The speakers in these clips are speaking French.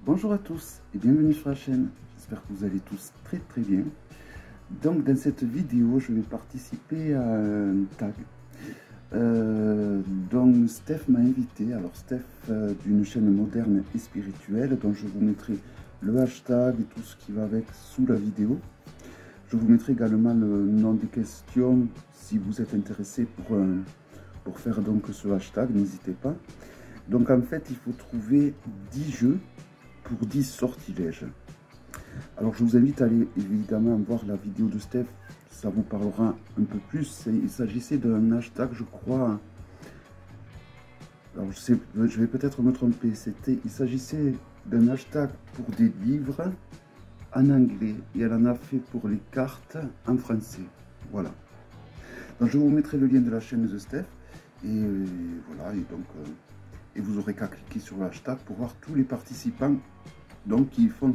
Bonjour à tous et bienvenue sur la chaîne, j'espère que vous allez tous très bien. Donc dans cette vidéo je vais participer à un tag. Donc Steph m'a invité, alors Steph d'une chaîne moderne et spirituelle, dont je vous mettrai le hashtag et tout ce qui va avec sous la vidéo. Je vous mettrai également le nom des questions si vous êtes intéressé pour faire donc ce hashtag, n'hésitez pas. Donc en fait il faut trouver 10 jeux pour 10 sortilèges. Alors je vous invite à aller évidemment voir la vidéo de Steph, ça vous parlera un peu plus. Il s'agissait d'un hashtag, je crois, alors je vais peut-être me tromper, il s'agissait d'un hashtag pour des livres en anglais et elle en a fait pour les cartes en français. Voilà. Donc je vous mettrai le lien de la chaîne de Steph et voilà, et donc et vous aurez qu'à cliquer sur le hashtag pour voir tous les participants donc qui font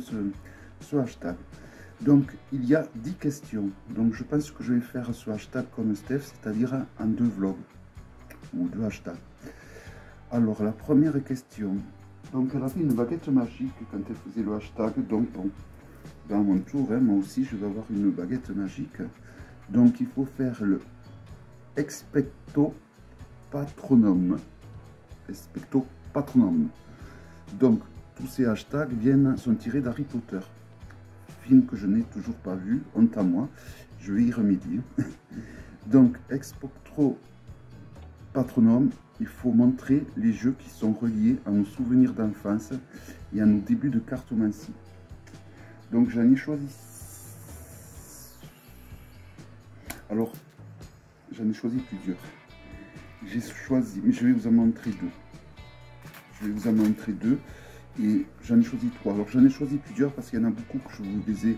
ce hashtag. Donc il y a 10 questions, donc je pense que je vais faire ce hashtag comme Steph, c'est-à-dire en 2 vlogs ou 2 hashtags. Alors la première question, donc elle a fait une baguette magique quand elle faisait le hashtag, donc bon, dans mon tour, hein, moi aussi je vais avoir une baguette magique. Donc il faut faire le expecto patronum. Expecto patronum. Donc tous ces hashtags sont tirés d'Harry Potter, film que je n'ai toujours pas vu, honte à moi, je vais y remédier. Donc expecto patronum, il faut montrer les jeux qui sont reliés à nos souvenirs d'enfance et à nos débuts de cartomancie. Donc j'en ai choisi, alors j'en ai choisi plusieurs. J'ai choisi, mais je vais vous en montrer 2. Je vais vous en montrer 2 et j'en ai choisi 3. Alors j'en ai choisi plusieurs parce qu'il y en a beaucoup que je vous disais.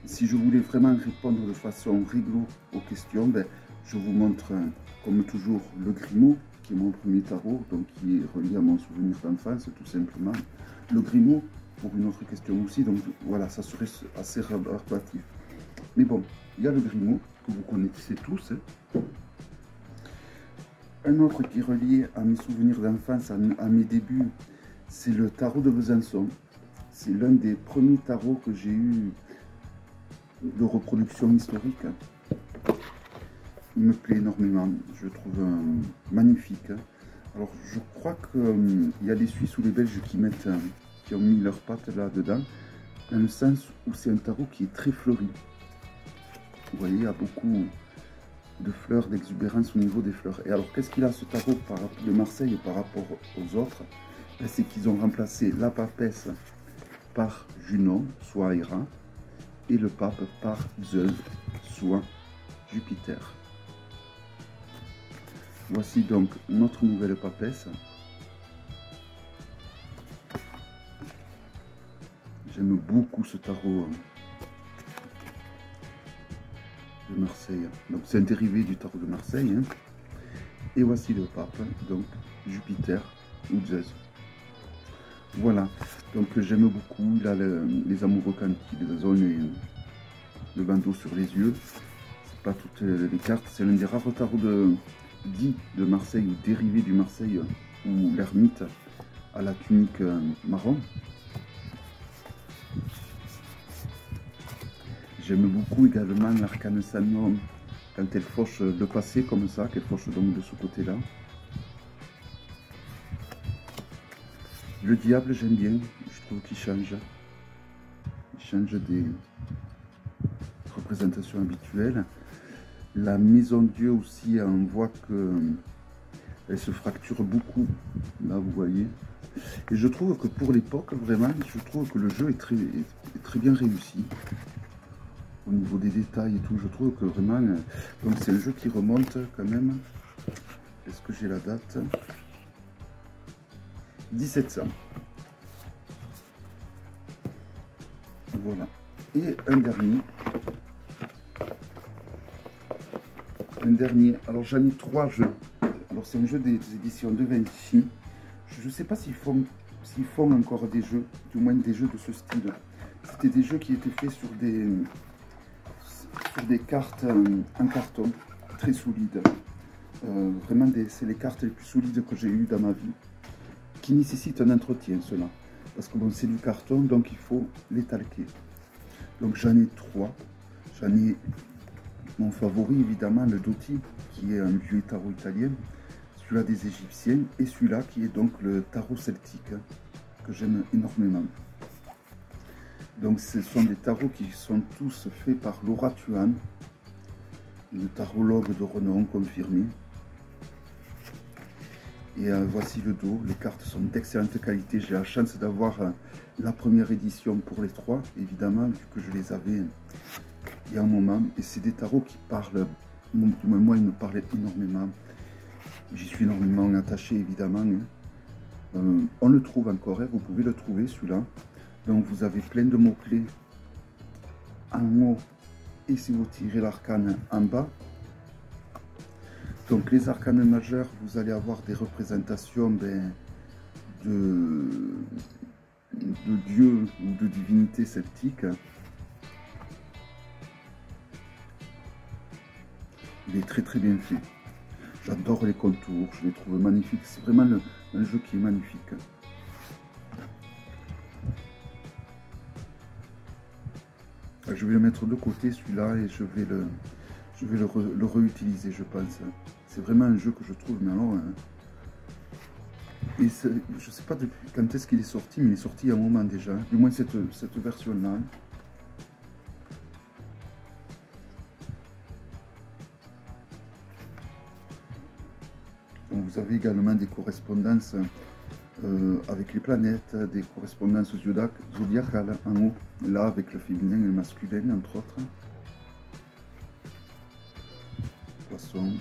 Si je voulais vraiment répondre de façon rigolo aux questions, ben, je vous montre comme toujours le Grimaud, qui est mon premier tarot, donc qui est relié à mon souvenir d'enfance tout simplement. Le Grimaud pour une autre question aussi, donc voilà, ça serait assez relatif. Mais bon, il y a le Grimaud que vous connaissez tous. Hein. Un autre qui est relié à mes souvenirs d'enfance, à mes débuts, c'est le tarot de Besançon. C'est l'un des premiers tarots que j'ai eu de reproduction historique. Il me plaît énormément, je le trouve magnifique. Alors je crois qu'il y a les Suisses ou les Belges qui ont mis leurs pattes là-dedans, dans le sens où c'est un tarot qui est très fleuri. Vous voyez, il y a beaucoup de fleurs, d'exubérance au niveau des fleurs. Et alors, qu'est-ce qu'il a ce tarot de Marseille par rapport aux autres? C'est qu'ils ont remplacé la papesse par Junon, soit Héra, et le pape par Zeus, soit Jupiter. Voici donc notre nouvelle papesse. J'aime beaucoup ce tarot de Marseille. Donc c'est un dérivé du tarot de Marseille. Hein. Et voici le pape, donc Jupiter ou Zeus. Voilà, donc j'aime beaucoup. Il a les amoureux quand ils ont le bandeau sur les yeux. C'est pas toutes les cartes. C'est l'un des rares tarots dit de Marseille ou dérivé du Marseille où l'ermite a la tunique marron. J'aime beaucoup également l'arcane Sanum quand elle fauche le passé comme ça, qu'elle fauche donc de ce côté-là. Le diable, j'aime bien, je trouve qu'il change. Il change des représentations habituelles. La maison Dieu aussi, on voit qu'elle se fracture beaucoup, là vous voyez. Et je trouve que pour l'époque, vraiment, je trouve que le jeu est très bien réussi. Au niveau des détails et tout, je trouve que vraiment, donc c'est un jeu qui remonte quand même, est-ce que j'ai la date? 1700. Voilà. Et un dernier, alors j'en ai 3 jeux. Alors c'est un jeu des éditions de Vinci. Je ne sais pas s'ils font encore des jeux, du moins des jeux de ce style. C'était des jeux qui étaient faits sur des cartes en carton, très solides. Vraiment, c'est les cartes les plus solides que j'ai eues dans ma vie, qui nécessitent un entretien, cela. parce que bon, c'est du carton, donc il faut les talquer. Donc j'en ai 3. J'en ai mon favori, évidemment, le Dotti, qui est un vieux tarot italien, celui-là des Égyptiens, et celui-là qui est donc le tarot celtique, que j'aime énormément. Donc ce sont des tarots qui sont tous faits par Laura Tuan, une tarologue de renom confirmée. Et voici le dos, les cartes sont d'excellente qualité. J'ai la chance d'avoir la première édition pour les 3, évidemment, vu que je les avais il y a un moment. Et c'est des tarots qui parlent, du moins moi, ils me parlaient énormément. J'y suis énormément attaché, évidemment. On le trouve encore, hein, vous pouvez le trouver, celui-là. Donc vous avez plein de mots-clés en haut, et si vous tirez l'arcane en bas. Donc les arcanes majeurs, vous allez avoir des représentations de dieux ou de divinités celtiques. Il est très bien fait. J'adore les contours, je les trouve magnifiques. C'est vraiment un jeu qui est magnifique. Je vais le mettre de côté celui-là et je vais le réutiliser, je pense. C'est vraiment un jeu que je trouve, mais alors, et je ne sais pas depuis quand est-ce qu'il est sorti, mais il est sorti il y a un moment déjà, du moins cette version-là. Donc vous avez également des correspondances avec les planètes, des correspondances zodiacales en haut, là avec le féminin et le masculin entre autres. Poisson.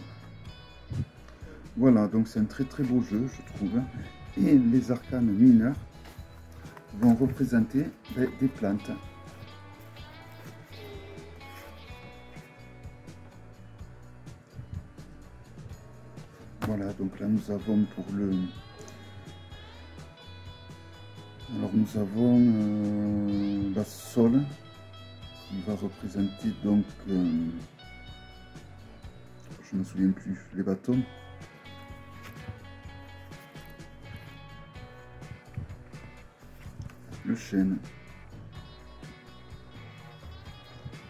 Voilà, donc c'est un très beau jeu, je trouve. Et les arcanes mineurs vont représenter des plantes. Voilà, donc là nous avons pour le... Alors nous avons la Sol, qui va représenter donc... je ne me souviens plus, les bâtons. Le chêne,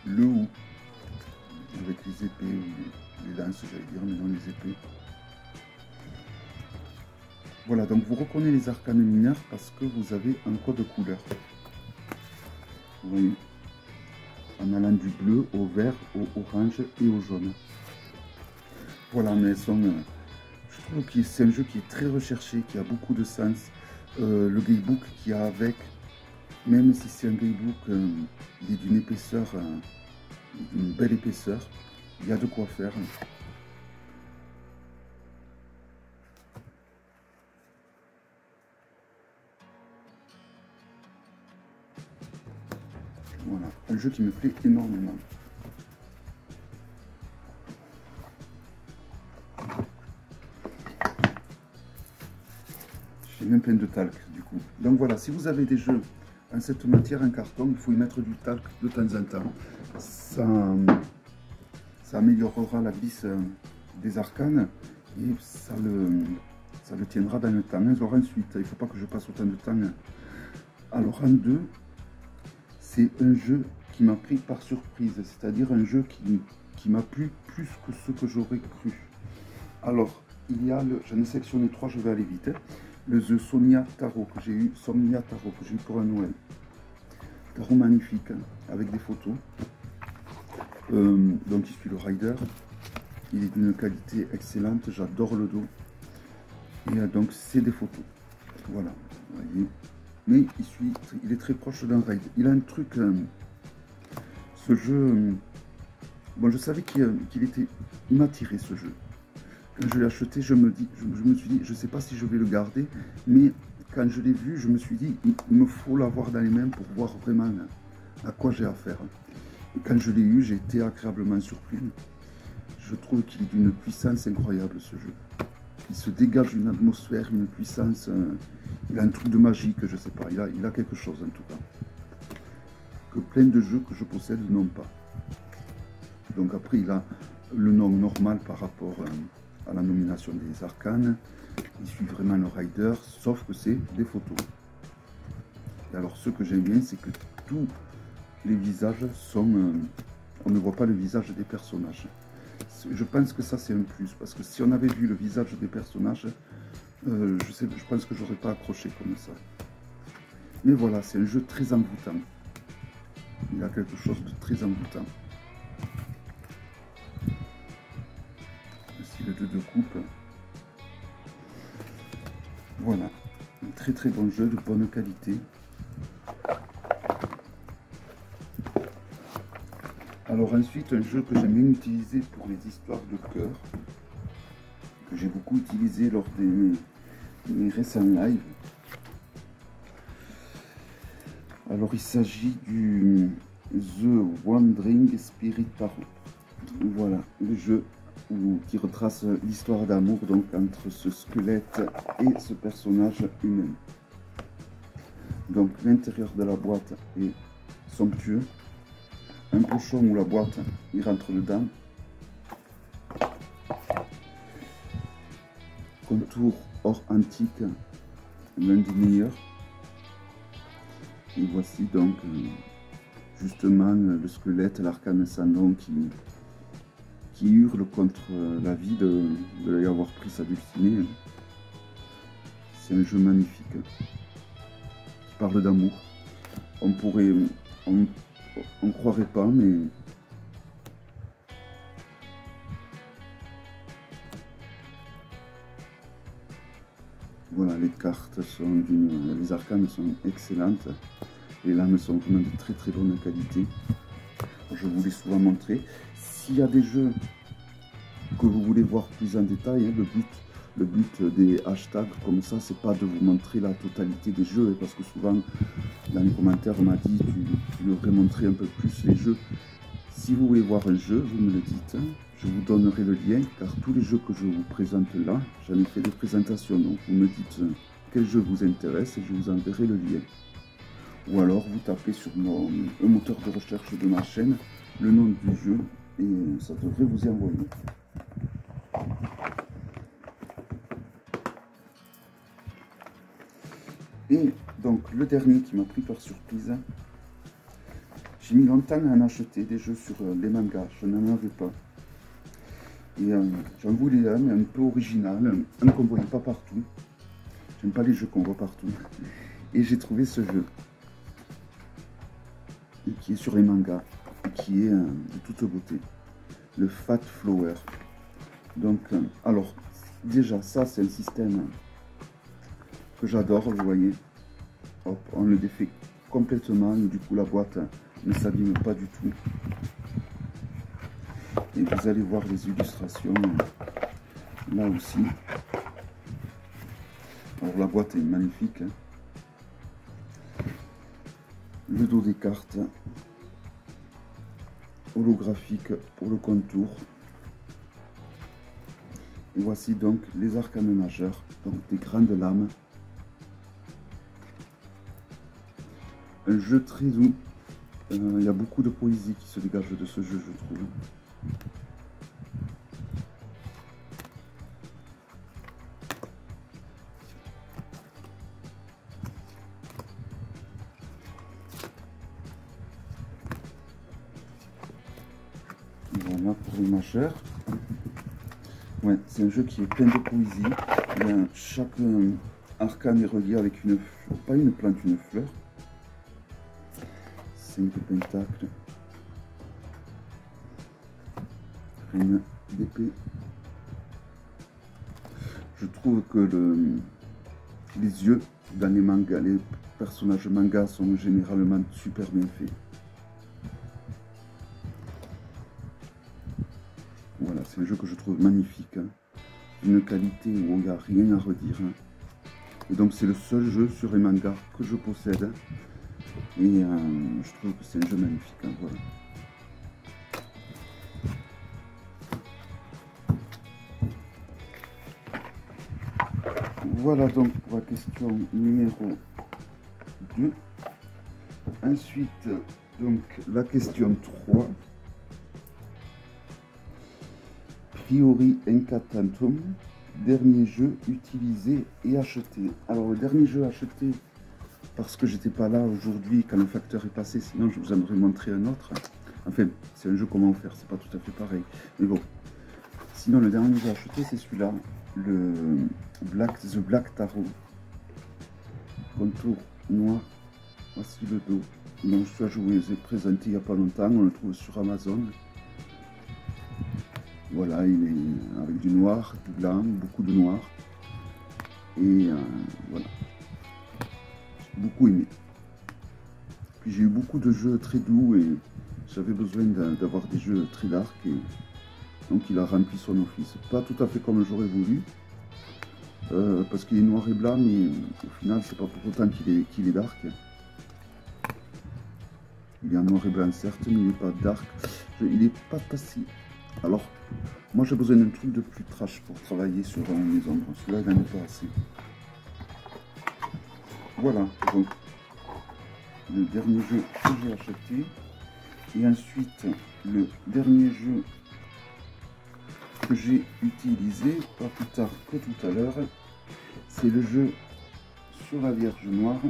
le hou, avec les épées, ou les lances j'allais dire, mais non les épées. Voilà, donc vous reconnaissez les arcanes mineurs parce que vous avez un code couleur. Vous voyez, en allant du bleu au vert, au orange et au jaune. Voilà, mais je trouve que c'est un jeu qui est très recherché, qui a beaucoup de sens. Le gamebook qu'il y a avec, même si c'est un gamebook, il est d'une épaisseur, d'une belle épaisseur, il y a de quoi faire. Voilà, un jeu qui me plaît énormément. J'ai même plein de talc du coup. Donc voilà, si vous avez des jeux en cette matière en carton, il faut y mettre du talc de temps en temps. Ça améliorera la glisse des arcanes et ça le tiendra dans le temps. Alors ensuite, il ne faut pas que je passe autant de temps. Alors en 2, c'est un jeu qui m'a pris par surprise, c'est-à-dire un jeu qui m'a plu plus que ce que j'aurais cru. Alors, j'en ai sélectionné 3, je vais aller vite. Le The Somnia Tarot que j'ai eu, pour un Noël. Tarot magnifique, avec des photos. Donc il suit le rider. Il est d'une qualité excellente, j'adore le dos. Et donc c'est des photos. Voilà, vous voyez. Mais il est très proche d'un ride. Il a un truc, ce jeu, bon je savais qu'il m'a tiré ce jeu. Quand je l'ai acheté, je me suis dit, je ne sais pas si je vais le garder, mais quand je l'ai vu, je me suis dit, il me faut l'avoir dans les mains pour voir vraiment à quoi j'ai affaire. Et quand je l'ai eu, j'ai été agréablement surpris. Je trouve qu'il est d'une puissance incroyable ce jeu. Il se dégage une atmosphère, une puissance, il a un truc de magique, je ne sais pas, il a quelque chose en tout cas. Que plein de jeux que je possède n'ont pas. Donc après, il a le nom normal par rapport à la nomination des arcanes. Il suit vraiment le rider, sauf que c'est des photos. Et alors ce que j'aime bien, c'est que tous les visages sont... on ne voit pas le visage des personnages. Je pense que ça c'est un plus, parce que si on avait vu le visage des personnages, je pense que j'aurais pas accroché comme ça. Mais voilà, c'est un jeu très envoûtant. Il a quelque chose de très envoûtant. Ici le 2 de coupe. Voilà, un très très bon jeu de bonne qualité. Alors ensuite, un jeu que j'aime bien utiliser pour les histoires de cœur, que j'ai beaucoup utilisé lors mes récents lives. Alors il s'agit du The Wandering Spirit Tarot. Voilà, le jeu qui retrace l'histoire d'amour donc entre ce squelette et ce personnage humain. Donc l'intérieur de la boîte est somptueux. Un pochon où la boîte il rentre dedans. Contour or antique, l'un des meilleurs. Et voici donc justement le squelette, l'arcane sans nom qui hurle contre la vie de lui avoir pris sa dulcinée. C'est un jeu magnifique qui parle d'amour. On pourrait, on croirait pas, mais voilà, les cartes sont les arcanes sont excellentes. Les lames sont vraiment de très très bonne qualité. Je vous l'ai souvent montré. S'il y a des jeux que vous voulez voir plus en détail, hein, le but des hashtags comme ça, c'est pas de vous montrer la totalité des jeux, parce que souvent dans les commentaires on m'a dit tu devrais montrer un peu plus les jeux. Si vous voulez voir un jeu, vous me le dites, je vous donnerai le lien, car tous les jeux que je vous présente là, j'en ai fait des présentations, donc vous me dites quel jeu vous intéresse et je vous enverrai le lien. Ou alors vous tapez sur un moteur de recherche de ma chaîne le nom du jeu et ça devrait vous y envoyer. Et donc le dernier qui m'a pris par surprise, j'ai mis longtemps à en acheter des jeux sur les mangas, je n'en avais pas. Et j'en voulais un peu original, un qu'on ne voyait pas partout. J'aime pas les jeux qu'on voit partout. Et j'ai trouvé ce jeu. Et qui est sur les mangas. Et qui est de toute beauté. Le Fat Flower. Donc, alors, déjà, ça c'est un système que j'adore, vous voyez. Hop, on le défait complètement. Du coup, la boîte ne s'abîme pas du tout. Et vous allez voir les illustrations là aussi. Alors la boîte est magnifique. Le dos des cartes. Holographique pour le contour. Et voici donc les arcanes majeurs. Donc des grandes lames. Un jeu très doux. Il y a beaucoup de poésie qui se dégage de ce jeu, je trouve. Voilà pour les majeurs. Ouais, c'est un jeu qui est plein de poésie. Chaque arcane est relié avec une, pas une plante, une fleur. 5 pentacles. Une d'épée. Je trouve que les yeux dans les mangas, les personnages mangas sont généralement super bien faits. Voilà, c'est un jeu que je trouve magnifique, hein. D'une qualité où il n'y a rien à redire. Hein. Et donc c'est le seul jeu sur les mangas que je possède. Et je trouve que c'est un jeu magnifique. Hein, voilà. Voilà donc pour la question numéro 2. Ensuite, donc la question 3. Priori Incantatum, dernier jeu utilisé et acheté. Alors le dernier jeu acheté, parce que j'étais pas là aujourd'hui quand le facteur est passé, sinon je vous en aurais montré un autre. Enfin, c'est un jeu comment faire, c'est pas tout à fait pareil. Mais bon. Sinon, le dernier que j'ai acheté, c'est celui-là, le The Black Tarot. Contour noir, voici le dos. Donc, je vous les ai présenté il n'y a pas longtemps, on le trouve sur Amazon. Voilà, il est avec du noir, du blanc, beaucoup de noir. Et voilà, j'ai beaucoup aimé. Puis j'ai eu beaucoup de jeux très doux et j'avais besoin d'avoir des jeux très dark. Et donc il a rempli son office. Pas tout à fait comme j'aurais voulu, parce qu'il est noir et blanc, mais au final c'est pas pour autant qu'il est dark. Il est en noir et blanc certes, mais il n'est pas dark. Il n'est pas passé. Alors, moi j'ai besoin d'un truc de plus trash pour travailler sur mes ombres. Celui-là il n'en est pas assez. Voilà, donc le dernier jeu que j'ai acheté. Et ensuite, le dernier jeu que j'ai utilisé, pas plus tard que tout à l'heure, c'est le jeu sur la Vierge Noire.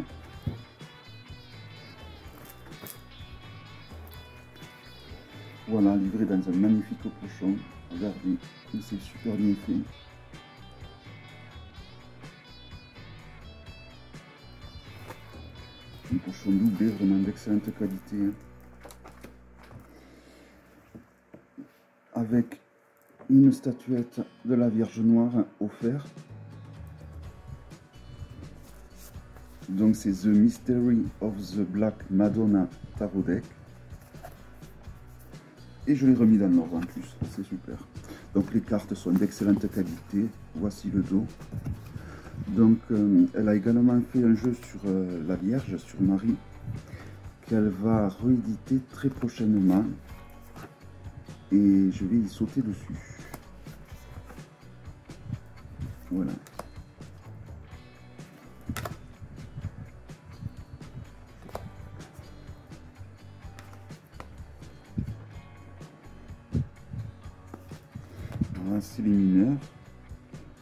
Voilà, livré dans un magnifique pochon. Regardez, c'est super bien fait. Un pochon doublé, vraiment d'excellente qualité. Avec une statuette de la Vierge Noire offerte. Donc c'est The Mystery of the Black Madonna Tarot Deck. Et je l'ai remis dans l'ordre en plus, c'est super. Donc les cartes sont d'excellente qualité. Voici le dos. Donc elle a également fait un jeu sur la Vierge, sur Marie, qu'elle va rééditer très prochainement. Et je vais y sauter dessus. Voilà. Voilà, c'est les mineurs.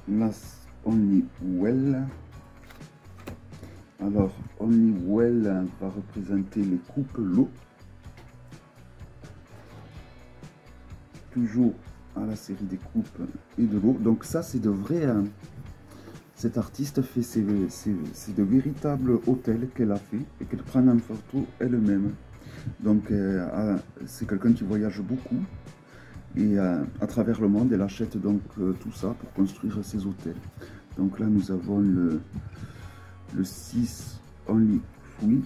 Last Only Well. Alors, Only Well va représenter les coupes l'eau. Toujours à la série des coupes et de l'eau. Donc ça, c'est de vrai... Cet artiste fait c'est de véritables hôtels qu'elle a fait et qu'elle prend en photo elle-même. Donc c'est quelqu'un qui voyage beaucoup et à travers le monde, elle achète donc tout ça pour construire ses hôtels. Donc là, nous avons le 6 Only Fui.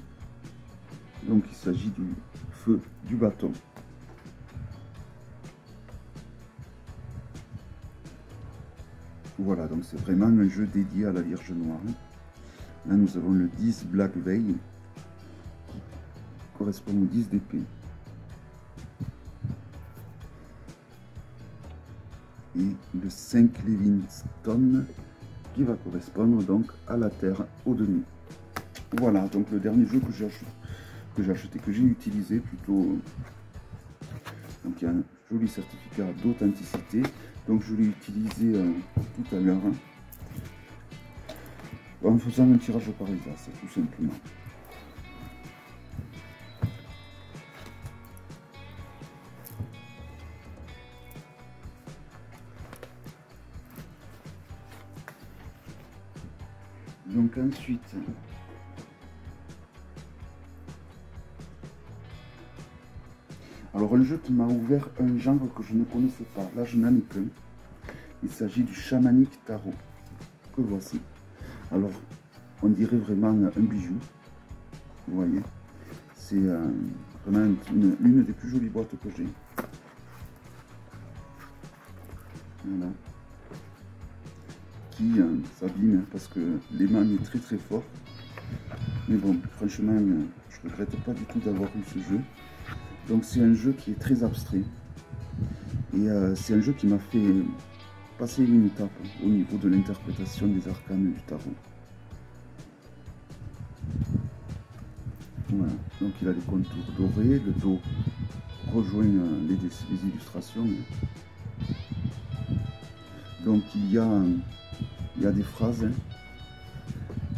Donc il s'agit du feu du bâton. Voilà, donc c'est vraiment un jeu dédié à la Vierge Noire. Là, nous avons le 10 Black Veil, qui correspond au 10 d'épée. Et le 5 Livingstone, qui va correspondre donc à la Terre au demi. Voilà, donc le dernier jeu que j'ai acheté, que j'ai utilisé plutôt. Donc il y a un joli certificat d'authenticité. Donc je l'ai utilisé tout à l'heure en faisant un tirage par les as, tout simplement. Donc ensuite, alors un jeu qui m'a ouvert un genre que je ne connaissais pas. Là je n'en ai qu'un. Il s'agit du Chamanic Tarot, que voici. Alors on dirait vraiment un bijou. Vous voyez, c'est vraiment une des plus jolies boîtes que j'ai. Voilà. Qui s'abîme parce que l'aimant est très très fort. Mais bon, franchement, je ne regrette pas du tout d'avoir eu ce jeu. Donc c'est un jeu qui est très abstrait. Et c'est un jeu qui m'a fait passer une étape au niveau de l'interprétation des arcanes du tarot. Voilà, donc il a des contours dorés, le dos rejoint les illustrations. Donc il y a des phrases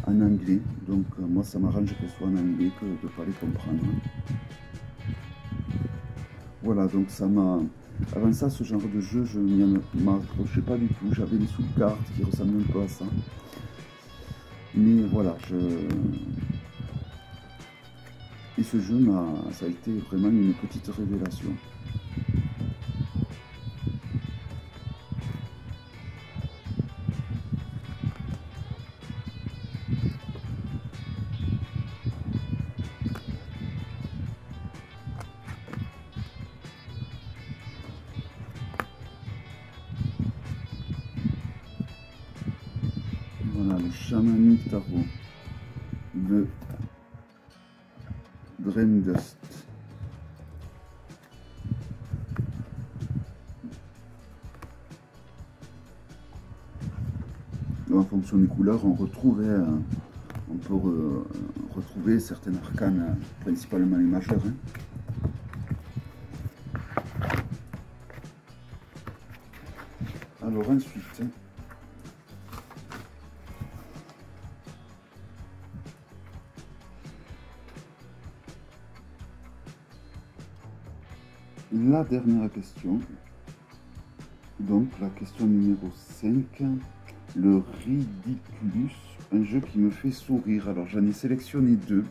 en anglais. Donc moi ça m'arrange qu'elles soient en anglais que de ne pas les comprendre. Voilà, donc ça m'a... Avant ça, ce genre de jeu, je ne m'accrochais pas du tout. J'avais des sous-cartes qui ressemblaient un peu à ça. Mais voilà, Et ce jeu, ça a été vraiment une petite révélation. Voilà, le Shamanic Tarot de Dreamdust. En fonction des couleurs, on peut retrouver certains arcanes, principalement les majeurs. Alors ensuite, la dernière question, donc la question numéro 5, le Ridiculus, un jeu qui me fait sourire. Alors j'en ai sélectionné deux.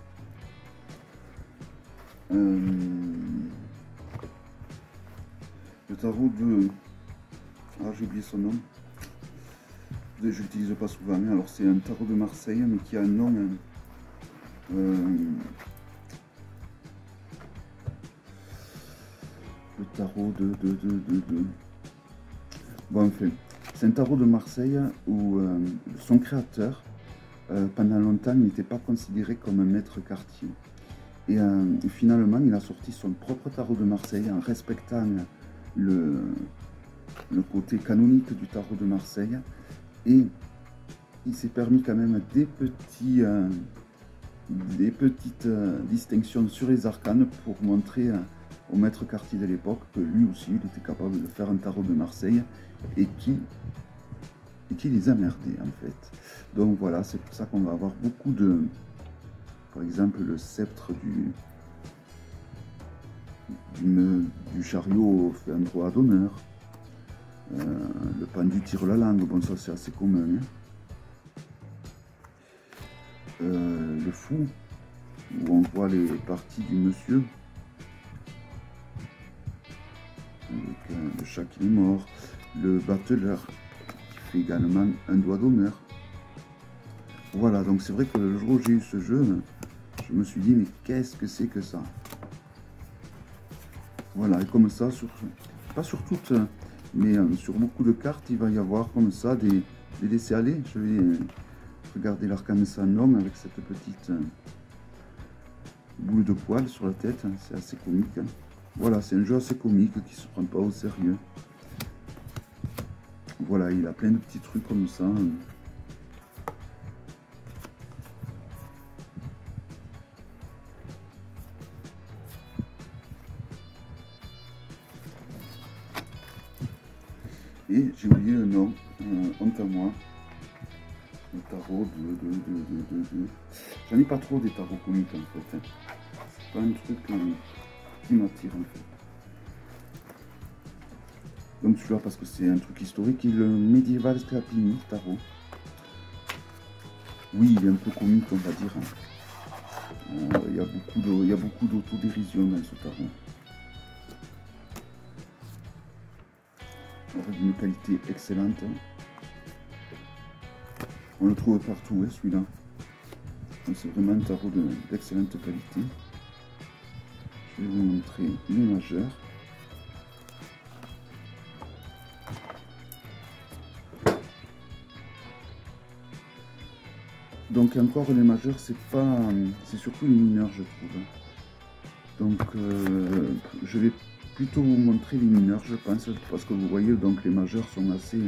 Le tarot de... Ah, j'ai oublié son nom. Je l'utilise pas souvent, mais alors c'est un tarot de Marseille, mais qui a un nom... le tarot de... Bon, enfin, c'est un tarot de Marseille où son créateur, pendant longtemps, n'était pas considéré comme un maître quartier. Et finalement, il a sorti son propre tarot de Marseille en respectant le côté canonique du tarot de Marseille. Et il s'est permis quand même des petites distinctions sur les arcanes pour montrer au maître quartier de l'époque que lui aussi, il était capable de faire un tarot de Marseille et qui les a merdés en fait. Donc voilà, c'est pour ça qu'on va avoir beaucoup de... Par exemple, le sceptre du chariot fait un droit d'honneur. Le pendu tire la langue, bon ça c'est assez commun. Le fou, où on voit les parties du monsieur. Avec le chat qui est mort. Le battleur, qui fait également un doigt d'honneur. Voilà, donc c'est vrai que le jour où j'ai eu ce jeu, je me suis dit, mais qu'est-ce que c'est que ça? Voilà, et comme ça, pas sur toutes, mais sur beaucoup de cartes, il va y avoir comme ça des laisser-aller. Je vais regarder l'arcane sans homme avec cette petite boule de poil sur la tête, c'est assez comique. Voilà, c'est un jeu assez comique qui se prend pas au sérieux. Voilà, il a plein de petits trucs comme ça. Et j'ai oublié le nom, honte à moi. Le tarot J'en ai pas trop des tarots comiques en fait. C'est pas un truc qui m'attire en fait. Donc celui-là parce que c'est un truc historique, le Medieval Scapini tarot. Oui, il est un peu comique on va dire. Il y a beaucoup d'autodérision dans ce tarot. Avec une qualité excellente. On le trouve partout, celui-là. C'est vraiment un tarot d'excellente qualité. Je vais vous montrer les majeurs. Donc encore les majeurs, c'est surtout les mineurs, je trouve. Donc je vais plutôt vous montrer les mineurs, je pense, parce que vous voyez, donc les majeurs sont assez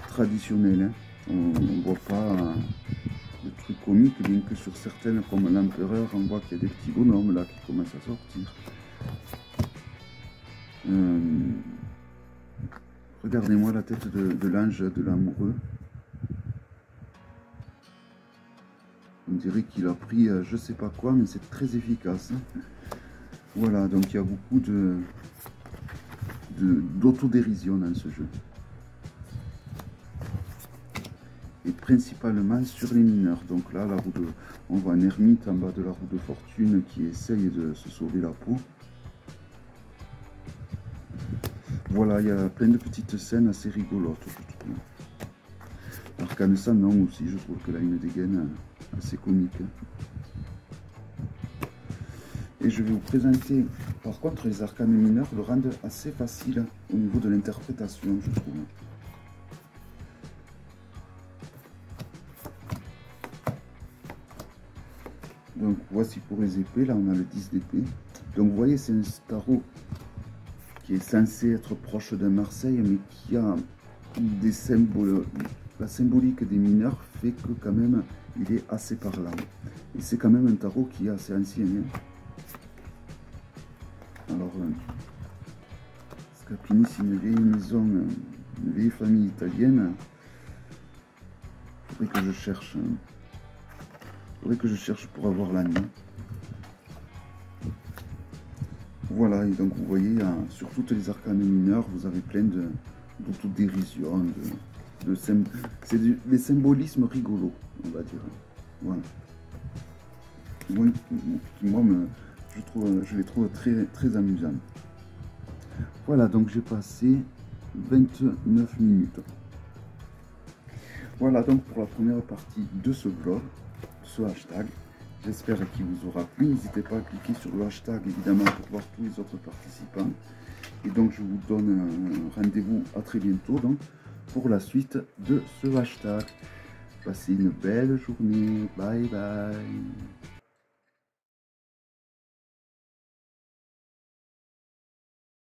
traditionnels. Hein. On ne voit pas de trucs comiques, bien que sur certaines, comme l'empereur, on voit qu'il y a des petits bonhommes là qui commencent à sortir. Regardez-moi la tête de l'ange de l'amoureux. On dirait qu'il a pris je sais pas quoi, mais c'est très efficace. Voilà, donc il y a beaucoup d'autodérision dans ce jeu. Et principalement sur les mineurs. Donc là, on voit un ermite en bas de la roue de fortune qui essaye de se sauver la peau. Voilà, il y a plein de petites scènes assez rigolotes, je trouve. Arcane Sanon aussi, je trouve que là, une dégaine assez comique. Et je vais vous présenter, par contre, les arcanes mineurs le rendent assez facile au niveau de l'interprétation, je trouve. Donc voici pour les épées, là on a le 10 d'épée. Donc vous voyez, c'est un tarot qui est censé être proche de Marseille, mais qui a des symboles. La symbolique des mineurs fait que quand même il est assez parlant. Et c'est quand même un tarot qui est assez ancien. Hein. Alors, Scapini, c'est une vieille maison, une vieille famille italienne. Il faudrait que je cherche. Pour avoir l'année. Voilà, et donc vous voyez, sur toutes les arcanes mineurs, vous avez plein d'autodérision, c'est des symbolismes rigolos, on va dire. Voilà. Moi, je les trouve très, très amusants. Voilà, donc j'ai passé 29 minutes. Voilà donc pour la première partie de ce vlog, ce hashtag. J'espère qu'il vous aura plu. N'hésitez pas à cliquer sur le hashtag évidemment pour voir tous les autres participants. Et donc je vous donne rendez-vous à très bientôt donc, pour la suite de ce hashtag. Passez une belle journée. Bye bye.